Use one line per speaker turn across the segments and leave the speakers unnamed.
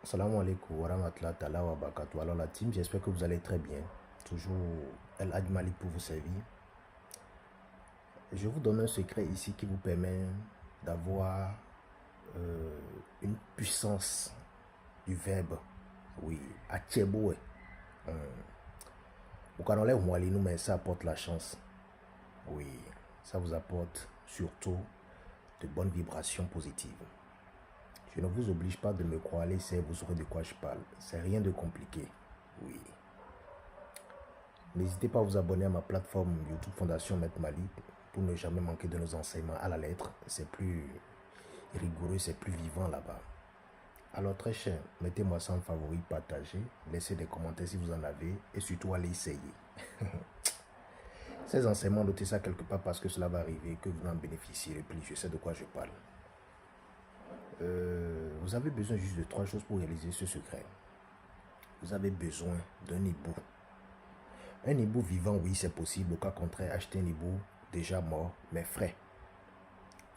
Salam alaikum wa rahmatullahi ta'ala wa barakatuh. Alors la team, j'espère que vous allez très bien. Toujours El Hadj Malik pour vous servir. Je vous donne un secret ici qui vous permet d'avoir une puissance du verbe. Oui, à Tchéboué. Au Canolais, nous, mais ça apporte la chance. Oui, ça vous apporte surtout de bonnes vibrations positives. Je ne vous oblige pas de me croire, laissez, vous saurez de quoi je parle. C'est rien de compliqué. Oui. N'hésitez pas à vous abonner à ma plateforme YouTube Fondation Maître Malik pour ne jamais manquer de nos enseignements à la lettre. C'est plus rigoureux, c'est plus vivant là-bas. Alors très cher, mettez-moi ça en favori, partagez, laissez des commentaires si vous en avez et surtout allez essayer. Ces enseignements, notez ça quelque part parce que cela va arriver, que vous en bénéficierez plus. Je sais de quoi je parle. Vous avez besoin juste de 3 choses pour réaliser ce secret. Vous avez besoin d'un hibou. Un hibou vivant, oui, c'est possible. Au cas contraire, achetez un hibou déjà mort, mais frais.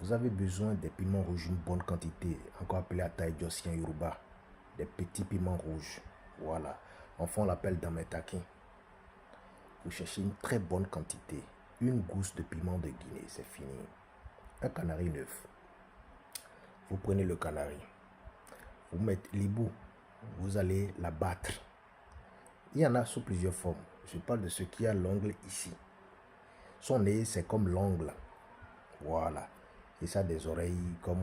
Vous avez besoin des piments rouges, une bonne quantité, encore appelé à taille d'ossien yoruba. Des petits piments rouges. Voilà. Enfin, on l'appelle dametaki. Vous cherchez une très bonne quantité. Une gousse de piment de Guinée, c'est fini. Un canari neuf. Vous prenez le canari. Vous mettez l'hibou. Vous allez la battre. Il y en a sous plusieurs formes. Je parle de ce qui a l'ongle ici. Son nez, c'est comme l'ongle. Voilà. Et ça a des oreilles comme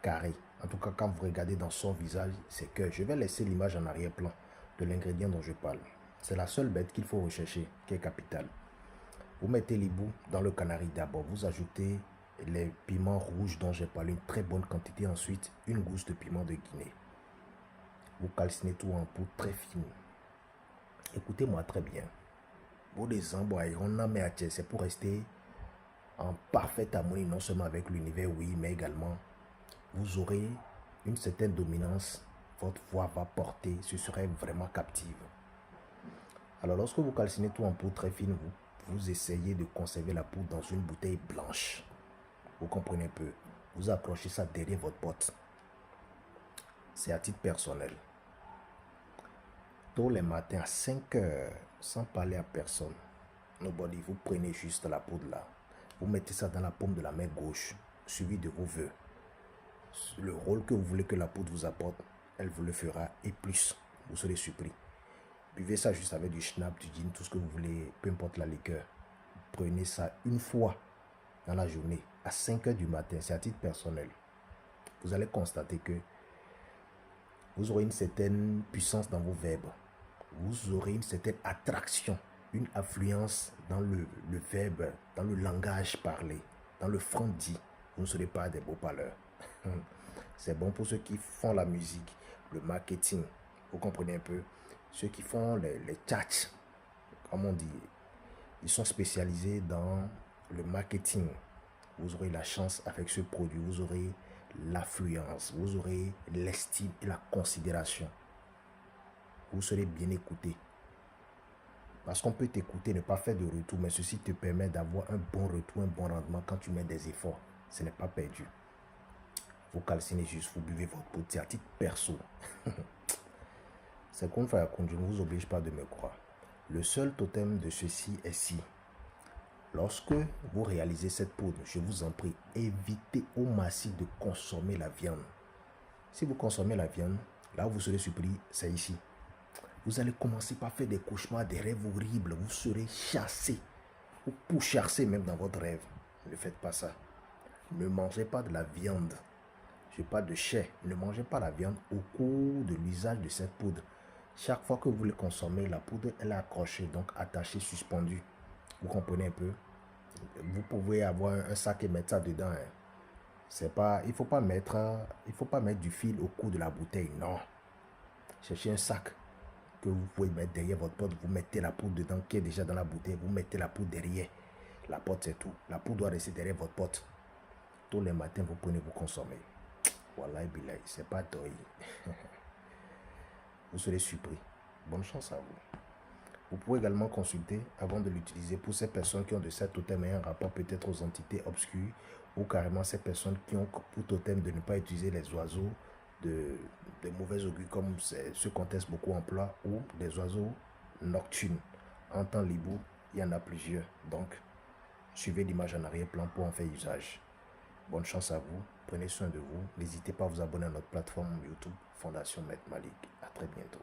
carrées. En tout cas, quand vous regardez dans son visage, c'est que je vais laisser l'image en arrière-plan de l'ingrédient dont je parle. C'est la seule bête qu'il faut rechercher, qui est capitale. Vous mettez l'hibou dans le canari d'abord. Vous ajoutez les piments rouges dont j'ai parlé, une très bonne quantité. Ensuite, une gousse de piment de Guinée. Vous calcinez tout en poudre très fine. Écoutez-moi très bien. C'est pour rester en parfaite harmonie, non seulement avec l'univers, oui, mais également, vous aurez une certaine dominance. Votre voix va porter, ce serait vraiment captive. Alors, lorsque vous calcinez tout en poudre très fine, vous essayez de conserver la poudre dans une bouteille blanche. Vous comprenez un peu. Vous accrochez ça derrière votre porte. C'est à titre personnel. Tous les matins à 5 heures, sans parler à personne, nobody, vous prenez juste la poudre là. Vous mettez ça dans la paume de la main gauche, suivi de vos voeux. Le rôle que vous voulez que la poudre vous apporte, elle vous le fera et plus. Vous serez surpris. Buvez ça juste avec du schnapp, du gin, tout ce que vous voulez, peu importe la liqueur. Prenez ça une fois dans la journée, à 5 heures du matin, c'est à titre personnel. Vous allez constater que vous aurez une certaine puissance dans vos verbes. Vous aurez une certaine attraction, une affluence dans le verbe, dans le langage parlé, dans le franc dit. Vous ne serez pas des beaux parleurs. C'est bon pour ceux qui font la musique, le marketing. Vous comprenez un peu? Ceux qui font les chats, comme on dit, ils sont spécialisés dans le marketing. Vous aurez la chance avec ce produit, vous aurez l'affluence, vous aurez l'estime et la considération. Vous serez bien écouté. Parce qu'on peut t'écouter, ne pas faire de retour, mais ceci te permet d'avoir un bon retour, un bon rendement quand tu mets des efforts. Ce n'est pas perdu. Vous calcinez juste, vous buvez votre poudre à titre perso. C'est qu'on fait à je ne vous oblige pas de me croire. Le seul totem de ceci est si. Lorsque vous réalisez cette poudre, je vous en prie, évitez au maximum de consommer la viande. Si vous consommez la viande, là où vous serez surpris, c'est ici. Vous allez commencer par faire des cauchemars, des rêves horribles. Vous serez chassé. Vous pourchassez même dans votre rêve. Ne faites pas ça. Ne mangez pas de la viande. Je parle de chair. Ne mangez pas la viande au cours de l'usage de cette poudre. Chaque fois que vous voulez consommer, la poudre, elle est accrochée, donc attachée, suspendue. Vous comprenez un peu? Vous pouvez avoir un sac et mettre ça dedans. Hein. C'est pas, il ne faut pas mettre du fil au cou de la bouteille. Non. Cherchez un sac que vous pouvez mettre derrière votre porte. Vous mettez la poudre dedans qui est déjà dans la bouteille. Vous mettez la poudre derrière. La porte, c'est tout. La poudre doit rester derrière votre porte. Tous les matins, vous prenez, vous consommez. Wallah billah, c'est pas d'oeil. Vous serez surpris. Bonne chance à vous. Vous pouvez également consulter avant de l'utiliser pour ces personnes qui ont de cet totem et un rapport peut-être aux entités obscures ou carrément ces personnes qui ont pour totem de ne pas utiliser les oiseaux de mauvais augure comme ce contexte beaucoup emploie, ou des oiseaux nocturnes. En temps libre, il y en a plusieurs. Donc, suivez l'image en arrière-plan pour en faire usage. Bonne chance à vous, prenez soin de vous. N'hésitez pas à vous abonner à notre plateforme YouTube Fondation Maître Malik. À très bientôt.